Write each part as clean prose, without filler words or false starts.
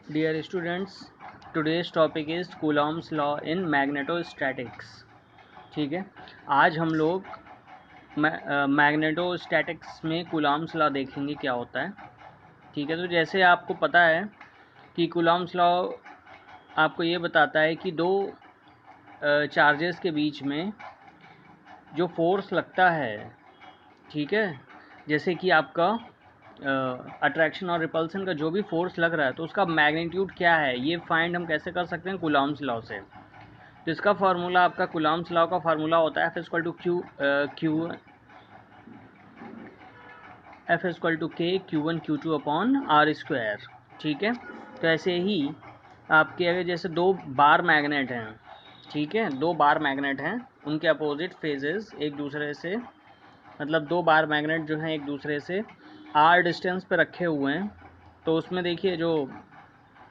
Dear students, today's topic is Coulomb's law in magnetostatics. ठीक है, आज हम लोग मैग्नेटोस्टैटिक्स में कूलॉम्स लॉ देखेंगे क्या होता है. ठीक है, तो जैसे आपको पता है कि कूलॉम्स लॉ आपको ये बताता है कि दो चार्जेस के बीच में जो फोर्स लगता है, ठीक है, जैसे कि आपका अट्रैक्शन और रिपल्सन का जो भी फोर्स लग रहा है तो उसका मैग्नीट्यूड क्या है ये फाइंड हम कैसे कर सकते हैं कूलॉम्स लॉ से. तो इसका फार्मूला आपका कूलॉम्स लॉ का फार्मूला होता है एफ इक्वल टू के Q1 Q2 upon R square. ठीक है, तो ऐसे ही आपके अगर जैसे दो बार मैग्नेट हैं, ठीक है, दो बार मैग्नेट हैं, उनके अपोजिट फेजेस एक दूसरे से, मतलब दो बार मैग्नेट जो हैं एक दूसरे से आर डिस्टेंस पे रखे हुए हैं. तो उसमें देखिए जो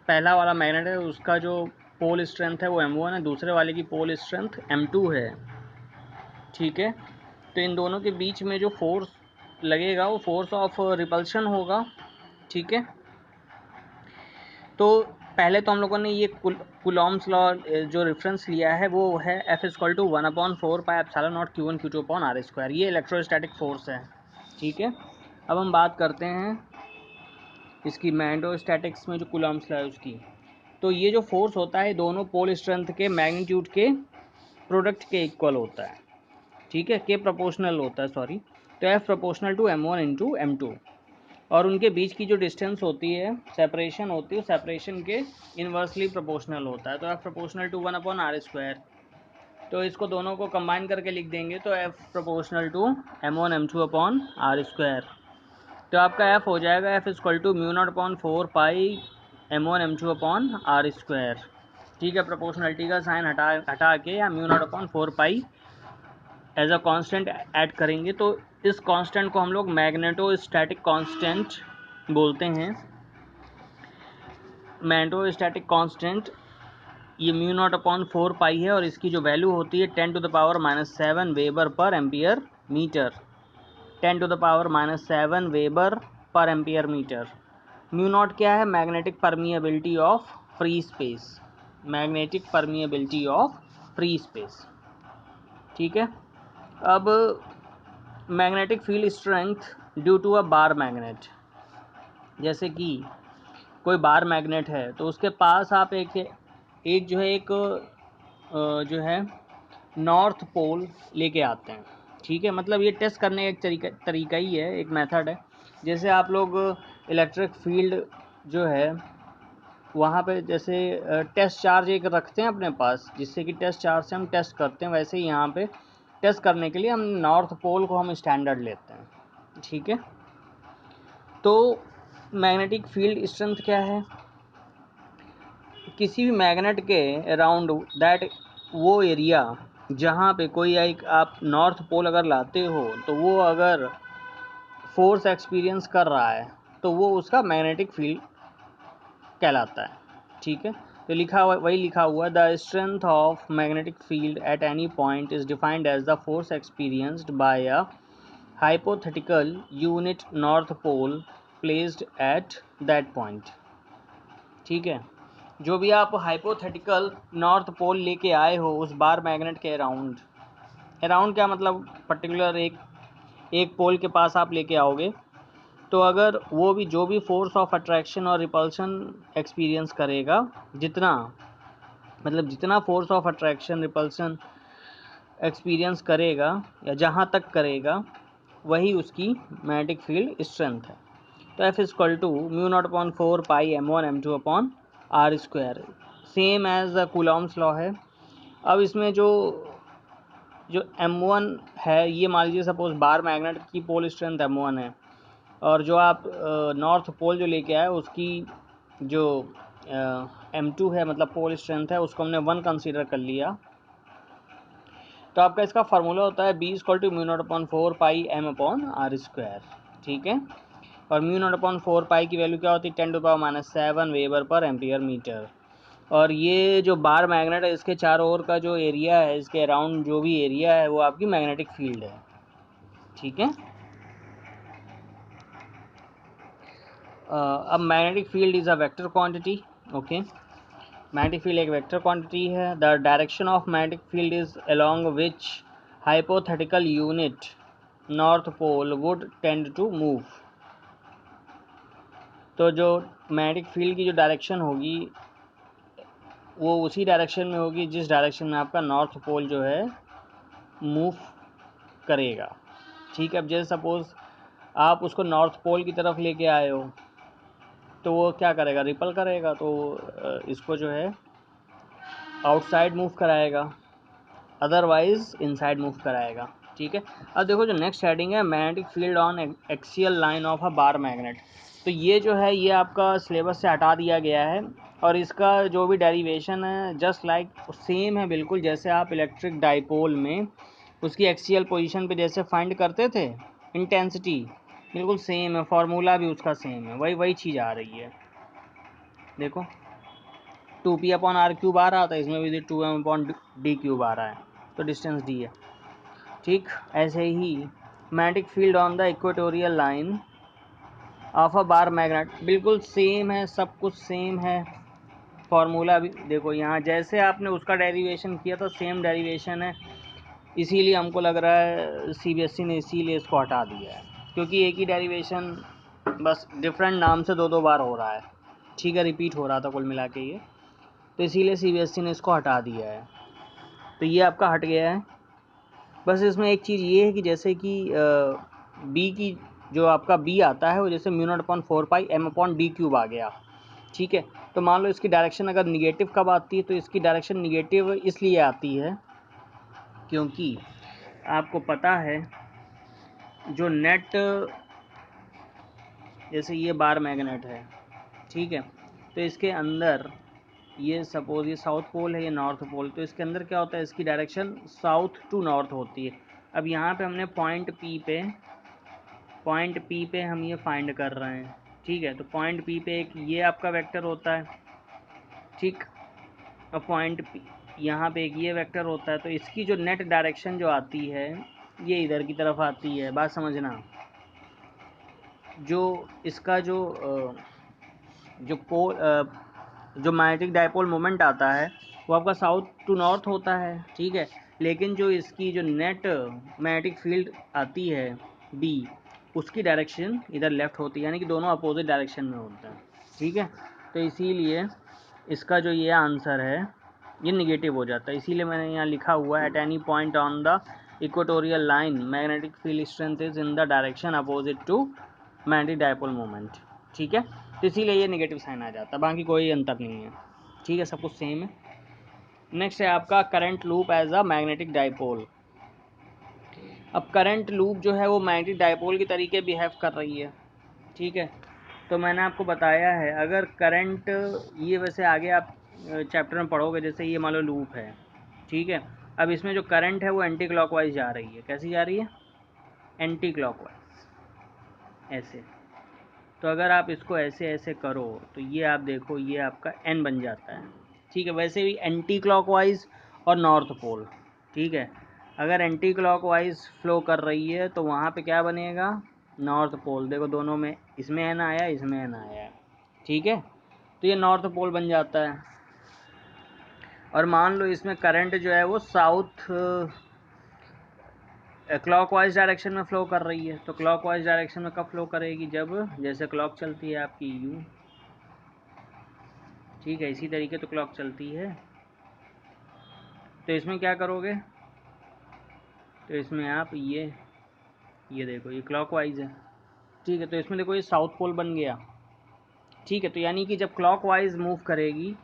पहला वाला मैग्नेट है उसका जो पोल स्ट्रेंथ है वो M1 है, दूसरे वाले की पोल स्ट्रेंथ M2 है. ठीक है, तो इन दोनों के बीच में जो फोर्स लगेगा वो फोर्स ऑफ रिपल्शन होगा. ठीक है, तो पहले तो हम लोगों ने ये कूलॉम्स लॉ जो रेफरेंस लिया है वो है F equal to 1/4πε0 Q1 Q2 upon R square. ये इलेक्ट्रोस्टैटिक फोर्स है. ठीक है, अब हम बात करते हैं इसकी मैग्नेटोस्टैटिक्स में जो कूलॉम्स लॉ है उसकी. तो ये जो फोर्स होता है दोनों पोल स्ट्रेंथ के मैग्नीट्यूड के प्रोडक्ट के इक्वल होता है. ठीक है, के प्रोपोर्शनल होता है, सॉरी. तो F proportional to M1 into M2, और उनके बीच की जो डिस्टेंस होती है, सेपरेशन होती है, सेपरेशन के इन्वर्सली प्रोपोर्शनल होता है. तो F proportional to 1 upon R square. तो इसको दोनों को कंबाइन करके लिख देंगे तो F proportional to M1 M2 upon R square. तो आपका एफ हो जाएगा एफ इक्वल टू म्यू0 upon 4 pi M1 M2 upon R square. ठीक है, प्रोपोर्शनलिटी का साइन हटा के या म्यू0 upon 4 pi as a constant add करेंगे तो इस कांस्टेंट को हम लोग मैग्नेटोस्टैटिक कांस्टेंट बोलते हैं. मैग्नेटोस्टैटिक कांस्टेंट ये म्यू0 अपॉन 4 पाई है और इसकी जो वैल्यू होती है 10⁻⁻7 weber per ampere meter. 10⁻⁻7 weber per ampere meter. Mu naught क्या है? Magnetic permeability of free space. Magnetic permeability of free space. ठीक है, अब magnetic field strength due to a bar magnet. जैसे कि कोई बार मैग्नेट है तो उसके पास आप एक जो है एक जो है नॉर्थ पोल लेके आते हैं. ठीक है, मतलब ये टेस्ट करने का एक तरीका ही है, एक मेथड है. जैसे आप लोग इलेक्ट्रिक फील्ड जो है वहाँ पे जैसे टेस्ट चार्ज एक रखते हैं अपने पास, जिससे कि टेस्ट चार्ज से हम टेस्ट करते हैं, वैसे ही यहाँ पे टेस्ट करने के लिए हम नॉर्थ पोल को हम स्टैंडर्ड लेते हैं. ठीक है, तो मैग्नेटिक फील्ड स्ट्रेंथ क्या है? किसी भी मैग्नेट के अराउंड दैट वो एरिया जहाँ पे कोई एक आप नॉर्थ पोल अगर लाते हो तो वो अगर फोर्स एक्सपीरियंस कर रहा है तो वो उसका मैग्नेटिक फील्ड कहलाता है. ठीक है, तो वही लिखा हुआ है, the strength of magnetic field at any point is defined as the force experienced by a hypothetical unit north pole placed at that point. ठीक है, जो भी आप हाइपोथेटिकल नॉर्थ पोल लेके आए हो उस बार मैग्नेट के अराउंड, अराउंड क्या मतलब पर्टिकुलर एक पोल के पास आप लेके आओगे तो अगर वो भी जो भी फोर्स ऑफ अट्रैक्शन और रिपल्शन एक्सपीरियंस करेगा, जितना force of attraction repulsion experience करेगा या जहाँ तक करेगा वही उसकी मैग्नेटिक फील्ड स्ट्रेंथ है. तो एफ इक्वल टू म्यू0 upon 4 pi M1 M2 upon R square, same as the Coulomb's law है. अब इसमें जो M1 है, ये मान लीजिए सपोज बार मैग्नेट की पोल स्ट्रेंथ M1 है और जो आप नॉर्थ पोल जो लेके आए उसकी जो M2 है, मतलब पोल स्ट्रेंथ है, उसको हमने 1 कंसीडर कर लिया. तो आपका इसका फार्मूला होता है B इक्वल टू म्यू0 upon 4 pi M upon R square. ठीक है, और म्यू0 अपॉन 4 पाई की वैल्यू क्या होती है? 10⁻⁷ वेबर पर एम्पियर मीटर. और ये जो बार मैग्नेट है इसके चारों ओर का जो एरिया है, इसके अराउंड जो भी एरिया है वो आपकी मैग्नेटिक फील्ड है. ठीक है, अब magnetic field is a vector quantity. Okay. Magnetic field एक वेक्टर क्वांटिटी है। The direction of magnetic field is along which hypothetical unit north pole would tend to move. तो जो मैग्नेटिक फील्ड की जो डायरेक्शन होगी वो उसी डायरेक्शन में होगी जिस डायरेक्शन में आपका नॉर्थ पोल जो है मूव करेगा। ठीक है, अब जैसे सपोज आप उसको नॉर्थ पोल की तरफ लेके आए हो तो वो क्या करेगा, रिपल करेगा, तो इसको जो है आउटसाइड मूव कराएगा, अदरवाइज इनसाइड मूव कराएगा। ठीक है, अब देखो जो नेक्स्ट हेडिंग है magnetic field on axial line of a bar magnet. तो ये जो है ये आपका सिलेबस से हटा दिया गया है और इसका जो भी डेरिवेशन है जस्ट लाइक सेम है बिल्कुल, जैसे आप इलेक्ट्रिक डाइपोल में उसकी एक्सियल पोजीशन पे जैसे फाइंड करते थे इंटेंसिटी, बिल्कुल सेम है, फार्मूला भी उसका सेम है, वही चीज़ आ रही है। देखो 2p/r³ आ रहा था, इसमें भी 2m/d³ आ रहा है, तो डिस्टेंस d है। ठीक, ऐसे ही magnetic field on the equatorial line of a bar magnet, बिल्कुल सेम है, सब कुछ सेम है, फार्मूला भी देखो यहाँ जैसे आपने उसका डेरिवेशन किया था सेम डेरिवेशन है, इसीलिए हमको लग रहा है सीबीएसई ने इसीलिए इसको हटा दिया है, क्योंकि एक ही डेरिवेशन बस डिफरेंट नाम से दो बार हो रहा है। ठीक है, रिपीट हो रहा था कुल मिला के ये, तो इसीलिए सीबीएसई ने इसको हटा दिया है। तो ये आपका हट गया है। बस इसमें एक चीज़ ये है कि जैसे कि बी की जो आपका बी आता है वो जैसे μ0/4πm/d³ आ गया। ठीक है, तो मान लो इसकी डायरेक्शन अगर निगेटिव कब आती है, तो इसकी डायरेक्शन निगेटिव इसलिए आती है क्योंकि आपको पता है जो नेट, जैसे ये बार मैग्नेट है, ठीक है, तो इसके अंदर ये सपोज ये साउथ पोल है, ये नॉर्थ पोल, तो इसके अंदर क्या होता है, इसकी डायरेक्शन साउथ टू नॉर्थ होती है। अब यहाँ पे हमने पॉइंट पी पे हम ये फाइंड कर रहे हैं। ठीक है, तो पॉइंट पी पे एक ये आपका वेक्टर होता है। ठीक, अब पॉइंट पी यहाँ पे एक ये वेक्टर होता है, तो इसकी जो नेट डायरेक्शन जो आती है ये इधर की तरफ आती है। बात समझना, जो इसका जो मैग्नेटिक डाइपोल मोमेंट आता है वो आपका साउथ टू नॉर्थ होता है। ठीक है, लेकिन जो इसकी जो नेट मैग्नेटिक फील्ड आती है बी, उसकी डायरेक्शन इधर लेफ़्ट होती है, यानी कि दोनों अपोजिट डायरेक्शन में होता है। ठीक है, तो इसीलिए इसका जो ये आंसर है ये निगेटिव हो जाता है, इसीलिए मैंने यहाँ लिखा हुआ है at any point on the equatorial line magnetic field strength is in the direction opposite to magnetic dipole moment. ठीक है, तो इसीलिए ये नेगेटिव साइन आ जाता है, बाकी कोई अंतर नहीं है। ठीक है, सब कुछ सेम है। नेक्स्ट है आपका current loop as a magnetic dipole. अब करंट लूप जो है वो मैग्नेटिक डाइपोल के तरीके बिहेव कर रही है। ठीक है, तो मैंने आपको बताया है अगर करंट, ये वैसे आगे आप चैप्टर में पढ़ोगे, जैसे ये मान लो लूप है। ठीक है, अब इसमें जो करंट है वो एंटी क्लॉकवाइज जा रही है। कैसी जा रही है, एंटी क्लॉकवाइज, ऐसे। तो अगर आप इसको ऐसे ऐसे करो तो ये आप देखो ये आपका एन बन जाता है। ठीक है, वैसे भी एंटी क्लॉकवाइज और नॉर्थ पोल। ठीक है, अगर एंटी क्लॉकवाइज फ्लो कर रही है तो वहाँ पे क्या बनेगा, नॉर्थ पोल। देखो दोनों में, इसमें एन आया, इसमें एन आया है। ठीक है, तो ये नॉर्थ पोल बन जाता है। और मान लो इसमें करंट जो है वो साउथ क्लॉकवाइज डायरेक्शन में फ़्लो कर रही है, तो क्लॉकवाइज डायरेक्शन में कब फ्लो करेगी, जब जैसे क्लॉक चलती है आपकी यूँ। ठीक है, इसी तरीके तो क्लॉक चलती है। तो इसमें क्या करोगे, तो इसमें आप ये देखो ये क्लॉकवाइज है। ठीक है, तो इसमें देखो ये साउथ पोल बन गया। ठीक है, तो यानी कि जब क्लॉकवाइज मूव करेगी,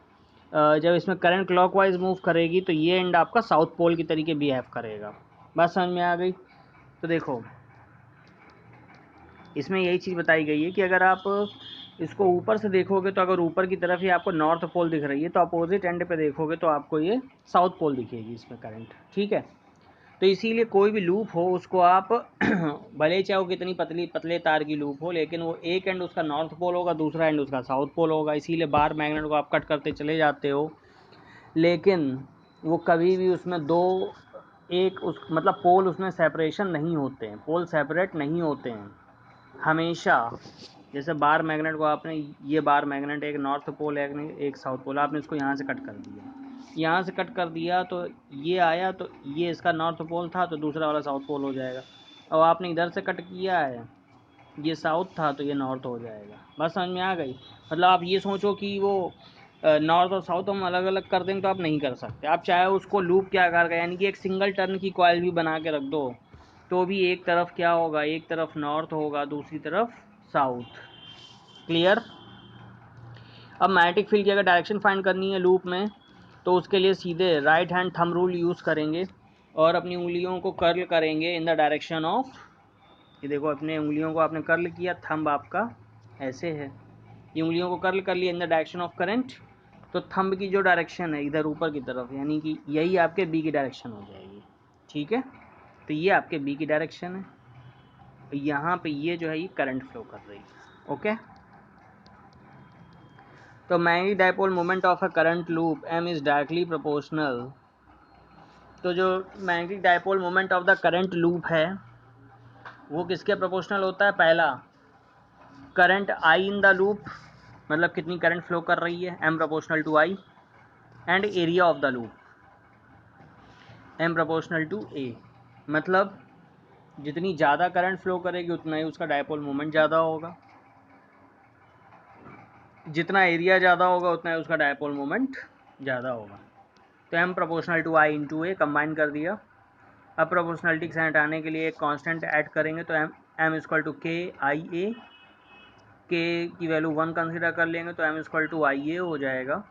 जब इसमें करंट क्लॉकवाइज मूव करेगी तो ये एंड आपका साउथ पोल की तरीके बिहेव करेगा। बात समझ में आ गई। तो देखो इसमें यही चीज़ बताई गई है कि अगर आप इसको ऊपर से देखोगे तो अगर ऊपर की तरफ ही आपको नॉर्थ पोल दिख रही है तो अपोजिट एंड पे देखोगे तो आपको ये साउथ पोल दिखेगी इसमें करंट। ठीक है, तो इसीलिए कोई भी लूप हो उसको आप भले चाहे वो कितनी पतले तार की लूप हो, लेकिन वो एक एंड उसका नॉर्थ पोल होगा, दूसरा एंड उसका साउथ पोल होगा। इसीलिए बार मैग्नेट को आप कट करते चले जाते हो, लेकिन वो कभी भी उसमें मतलब पोल उसमें सेपरेशन नहीं होते हैं, पोल सेपरेट नहीं होते हैं। हमेशा जैसे बार मैग्नेट को आपने, ये बार मैग्नेट एक नॉर्थ पोल है एक साउथ पोल, आपने इसको यहाँ से कट कर दिया, यहाँ से कट कर दिया तो ये आया, तो ये इसका नॉर्थ पोल था तो दूसरा वाला साउथ पोल हो जाएगा। और आपने इधर से कट किया है, ये साउथ था तो ये नॉर्थ हो जाएगा। बस समझ में आ गई। मतलब आप ये सोचो कि वो नॉर्थ और साउथ हम अलग अलग कर देंगे तो आप नहीं कर सकते। आप चाहे उसको लूप के आकार का, यानी कि एक सिंगल टर्न की कॉइल भी बना के रख दो तो भी एक तरफ क्या होगा, एक तरफ नॉर्थ होगा, दूसरी तरफ साउथ। क्लियर। अब मैग्नेटिक फील्ड की अगर डायरेक्शन फाइंड करनी है लूप में, तो उसके लिए सीधे right hand thumb rule use करेंगे और अपनी उंगलियों को कर्ल करेंगे इन द डायरेक्शन ऑफ, ये देखो अपने उंगलियों को आपने कर्ल किया, थंब आपका ऐसे है, ये उंगलियों को कर्ल कर लिया इन द डायरेक्शन ऑफ करंट, तो थंब की जो डायरेक्शन है इधर ऊपर की तरफ, यानी कि यही आपके बी की डायरेक्शन हो जाएगी। ठीक है, तो ये आपके बी की डायरेक्शन है, यहाँ पे ये जो है ये करंट फ्लो कर रही है। ओके, तो magnetic dipole moment of a current loop m is directly proportional. तो जो magnetic dipole moment of the current loop है वो किसके प्रोपोर्शनल होता है? पहला, current I in the loop, मतलब कितनी करंट फ्लो कर रही है, m proportional to I, and area of the loop m proportional to a, मतलब जितनी ज़्यादा करंट फ्लो करेगी उतना ही उसका डाइपोल मोमेंट ज़्यादा होगा, जितना एरिया ज़्यादा होगा उतना ही उसका डाइपोल मोमेंट ज़्यादा होगा। तो m proportional to I into A combine कर दिया। अब प्रोपोर्शनलिटी से हटाने के लिए एक कांस्टेंट ऐड करेंगे तो m इक्वल टू के आई ए, के की वैल्यू 1 कंसिडर कर लेंगे तो m इक्वल टू आई ए हो जाएगा।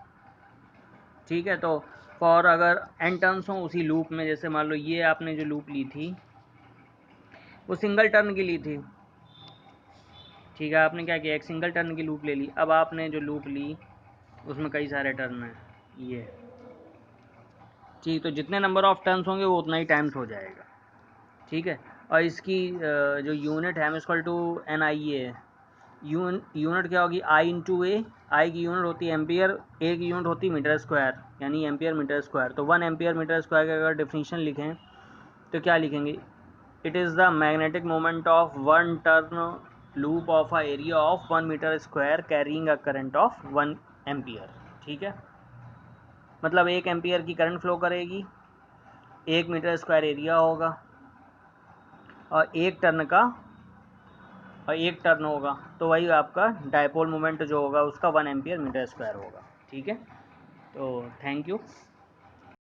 ठीक है, तो फॉर अगर n टर्न्स हों उसी लूप में, जैसे मान लो ये आपने जो लूप ली थी वो सिंगल टर्न की ली थी, ठीक है, आपने क्या किया, एक सिंगल टर्न की लूप ले ली। अब आपने जो लूप ली उसमें कई सारे टर्न हैं ये, ठीक, तो जितने नंबर ऑफ टर्न्स होंगे वो उतना ही टाइम्स हो जाएगा। ठीक है, और इसकी जो यूनिट है m to N I A, unit क्या होगी, आई इंटू ए, आई की यूनिट होती है एम्पियर, ए की यूनिट होती है मीटर स्क्वायर, यानी एम्पियर मीटर स्क्वायर। तो 1 एम्पियर मीटर स्क्वायर का अगर डिफिनीशन लिखें तो क्या लिखेंगे, it is the magnetic moment of one turn loop of a area of 1 meter square carrying a current of 1 ampere. ठीक है, मतलब 1 एम्पियर की करंट फ्लो करेगी, 1 मीटर स्क्वायर एरिया होगा और एक टर्न होगा, तो वही आपका डाइपोल मोमेंट जो होगा उसका 1 एम्पियर मीटर स्क्वायर होगा। ठीक है, तो थैंक यू।